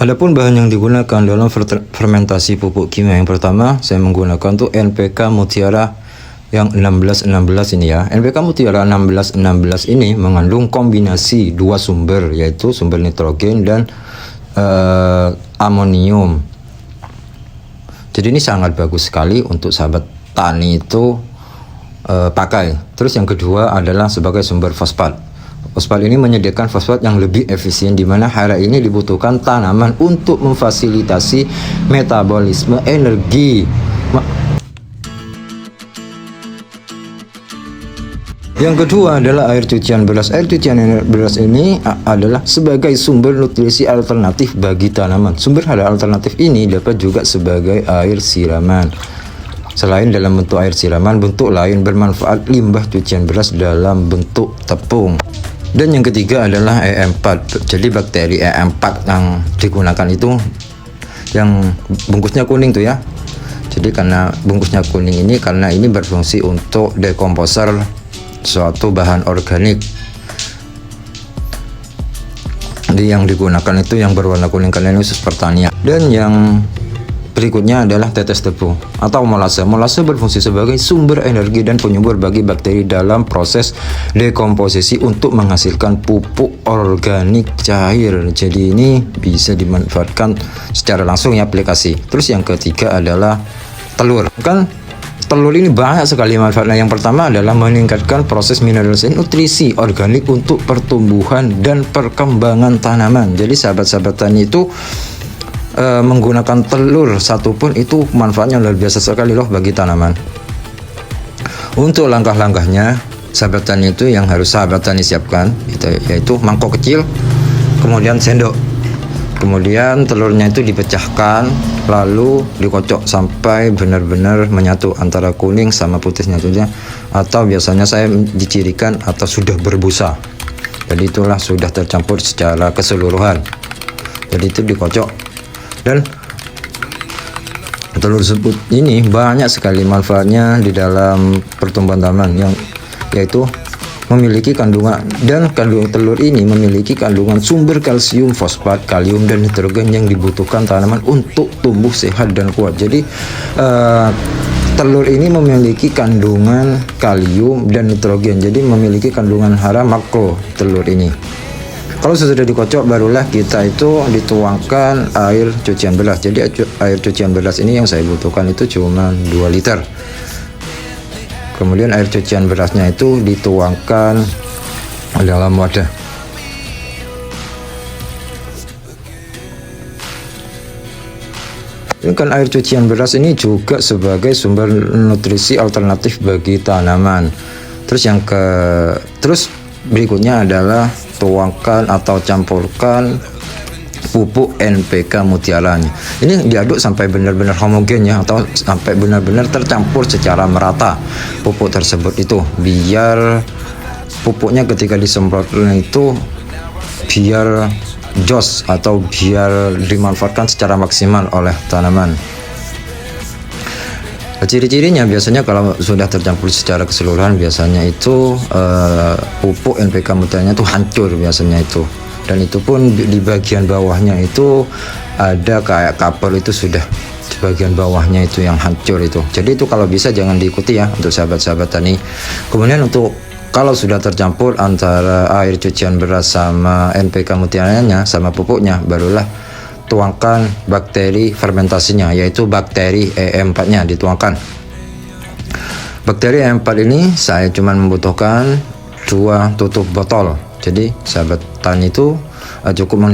Adapun bahan yang digunakan dalam fermentasi pupuk kimia, yang pertama saya menggunakan tuh NPK Mutiara yang 1616 ini ya. NPK Mutiara 1616 ini mengandung kombinasi dua sumber, yaitu sumber nitrogen dan amonium. Jadi ini sangat bagus sekali untuk sahabat tani itu pakai. Terus yang kedua adalah sebagai sumber fosfat. Fosfat ini menyediakan fosfat yang lebih efisien, di mana hara ini dibutuhkan tanaman untuk memfasilitasi metabolisme energi. Yang kedua adalah air cucian beras. Air cucian beras ini adalah sebagai sumber nutrisi alternatif bagi tanaman. Sumber hara alternatif ini dapat juga sebagai air siraman. Selain dalam bentuk air siraman, bentuk lain bermanfaat limbah cucian beras dalam bentuk tepung. Dan yang ketiga adalah E4. Jadi bakteri E4 yang digunakan itu yang bungkusnya kuning tuh ya. Jadi karena bungkusnya kuning ini, karena ini berfungsi untuk dekomposer suatu bahan organik. Jadi yang digunakan itu yang berwarna kuning karena ini khusus pertanian. Dan yang berikutnya adalah tetes tebu atau molase. Molase berfungsi sebagai sumber energi dan penyubur bagi bakteri dalam proses dekomposisi untuk menghasilkan pupuk organik cair. Jadi ini bisa dimanfaatkan secara langsung ya aplikasi. Terus yang ketiga adalah telur. Kan telur ini banyak sekali manfaatnya. Yang pertama adalah meningkatkan proses mineralisasi nutrisi organik untuk pertumbuhan dan perkembangan tanaman. Jadi sahabat-sahabat tani itu menggunakan telur satu pun itu manfaatnya luar biasa sekali loh bagi tanaman. Untuk langkah-langkahnya sahabat tani itu yang harus sahabat tani siapkan itu yaitu mangkok kecil, kemudian sendok, kemudian telurnya itu dipecahkan lalu dikocok sampai benar-benar menyatu antara kuning sama putihnya saja, atau biasanya saya dicirikan atau sudah berbusa. Jadi itulah sudah tercampur secara keseluruhan. Jadi itu dikocok. Dan telur tersebut ini banyak sekali manfaatnya di dalam pertumbuhan tanaman, yang yaitu memiliki kandungan, dan kandungan telur ini memiliki kandungan sumber kalsium, fosfat, kalium, dan nitrogen yang dibutuhkan tanaman untuk tumbuh sehat dan kuat. Jadi telur ini memiliki kandungan kalium dan nitrogen, jadi memiliki kandungan hara makro telur ini. Kalau sudah dikocok, barulah kita itu dituangkan air cucian beras. Jadi air cucian beras ini yang saya butuhkan itu cuma 2 liter. Kemudian air cucian berasnya itu dituangkan dalam wadah. Ini kan air cucian beras ini juga sebagai sumber nutrisi alternatif bagi tanaman. Terus berikutnya adalah tuangkan atau campurkan pupuk NPK mutiaranya. Ini diaduk sampai benar-benar homogen ya, atau sampai benar-benar tercampur secara merata pupuk tersebut itu, biar pupuknya ketika disemprotkan itu biar jos atau biar dimanfaatkan secara maksimal oleh tanaman. Ciri-cirinya biasanya kalau sudah tercampur secara keseluruhan, biasanya itu pupuk NPK mutiaranya itu hancur biasanya itu, dan itu pun di bagian bawahnya itu ada kayak cover, itu sudah di bagian bawahnya itu yang hancur itu. Jadi itu kalau bisa jangan diikuti ya untuk sahabat-sahabat tani. Kemudian untuk kalau sudah tercampur antara air cucian beras sama NPK mutiaranya sama pupuknya, barulah tuangkan bakteri fermentasinya, yaitu bakteri E4-nya dituangkan. Bakteri E4 ini saya cuma membutuhkan 2 tutup botol. Jadi sahabat tani itu cukup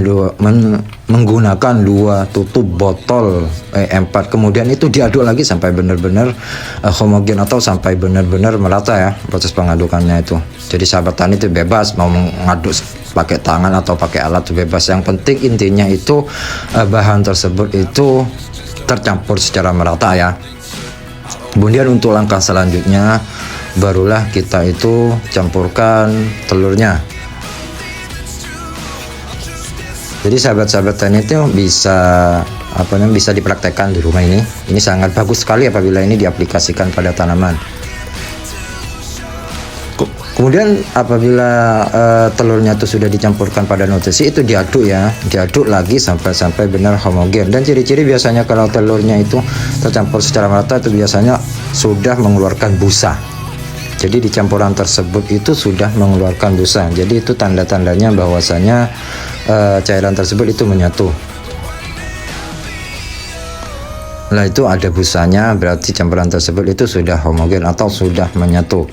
menggunakan 2 tutup botol E4. Kemudian itu diaduk lagi sampai benar-benar homogen atau sampai benar-benar merata ya proses pengadukannya itu. Jadi sahabat tani itu bebas mau mengaduk pakai tangan atau pakai alat, itu bebas. Yang penting intinya itu bahan tersebut itu tercampur secara merata ya. Kemudian untuk langkah selanjutnya barulah kita itu campurkan telurnya. Jadi sahabat-sahabat tani itu bisa dipraktekkan di rumah ini. Ini sangat bagus sekali apabila ini diaplikasikan pada tanaman. Kemudian apabila telurnya itu sudah dicampurkan pada nutrisi, itu diaduk ya, diaduk lagi sampai benar homogen. Dan ciri-ciri biasanya kalau telurnya itu tercampur secara merata itu biasanya sudah mengeluarkan busa. Jadi di campuran tersebut itu sudah mengeluarkan busa. Jadi itu tanda-tandanya bahwasanya cairan tersebut itu menyatu. Nah itu ada busanya, berarti campuran tersebut itu sudah homogen atau sudah menyatu.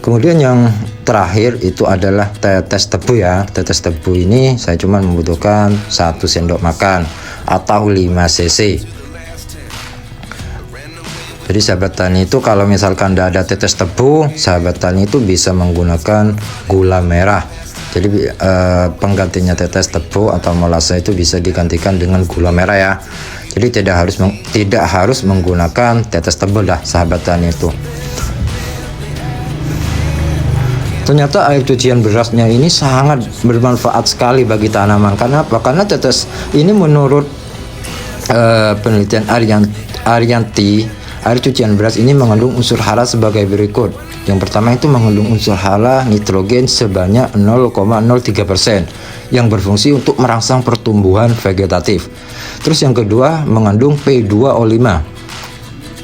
Kemudian yang terakhir itu adalah tetes tebu ya. Tetes tebu ini saya cuma membutuhkan 1 sendok makan atau 5 cc. Jadi sahabat tani itu kalau misalkan tidak ada tetes tebu, sahabat tani itu bisa menggunakan gula merah. Jadi penggantinya tetes tebu atau molase itu bisa digantikan dengan gula merah ya. Jadi tidak harus menggunakan tetes tebu lah sahabat tani itu. Ternyata air cucian berasnya ini sangat bermanfaat sekali bagi tanaman. Karena apa? Karena tetes ini menurut penelitian Arianti, air cucian beras ini mengandung unsur hara sebagai berikut. Yang pertama itu mengandung unsur hara nitrogen sebanyak 0,03% yang berfungsi untuk merangsang pertumbuhan vegetatif. Terus yang kedua mengandung P2O5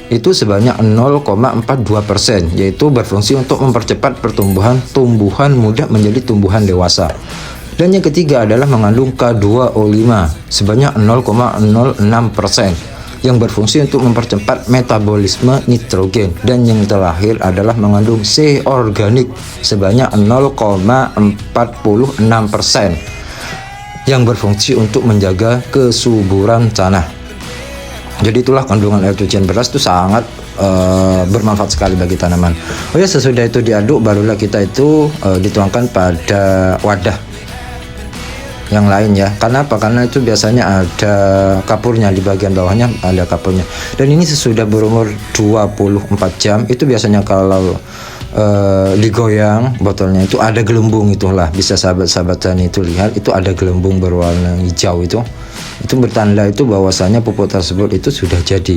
itu sebanyak 0,42%, yaitu berfungsi untuk mempercepat pertumbuhan tumbuhan muda menjadi tumbuhan dewasa. Dan yang ketiga adalah mengandung K2O5 sebanyak 0,06% yang berfungsi untuk mempercepat metabolisme nitrogen. Dan yang terakhir adalah mengandung C organik sebanyak 0,46% yang berfungsi untuk menjaga kesuburan tanah. Jadi itulah kandungan air cucian beras itu sangat bermanfaat sekali bagi tanaman. Oh ya, sesudah itu diaduk barulah kita itu dituangkan pada wadah yang lain ya. Karena apa? Karena itu biasanya ada kapurnya, di bagian bawahnya ada kapurnya. Dan ini sesudah berumur 24 jam itu biasanya kalau digoyang botolnya itu ada gelembung, itulah bisa sahabat-sahabat tani itu lihat, itu ada gelembung berwarna hijau itu bertanda itu bahwasanya pupuk tersebut itu sudah jadi.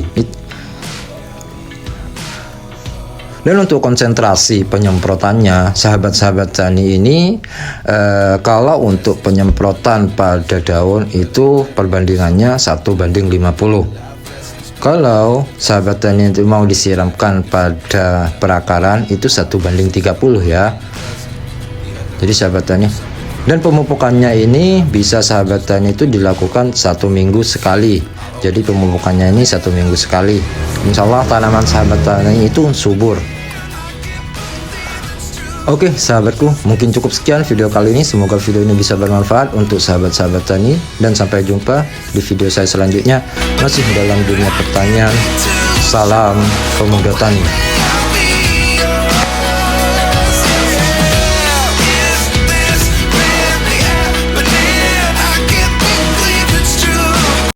Dan untuk konsentrasi penyemprotannya sahabat-sahabat tani ini kalau untuk penyemprotan pada daun itu perbandingannya 1:50. Kalau sahabat tani itu mau disiramkan pada perakaran itu 1:30 ya. Jadi sahabat tani, dan pemupukannya ini bisa sahabat tani itu dilakukan 1 minggu sekali. Jadi pemupukannya ini 1 minggu sekali. Insya Allah tanaman sahabat tani itu subur. Oke sahabatku, mungkin cukup sekian video kali ini. Semoga video ini bisa bermanfaat untuk sahabat-sahabat tani. Dan sampai jumpa di video saya selanjutnya, masih dalam dunia pertanian. Salam pemuda tani.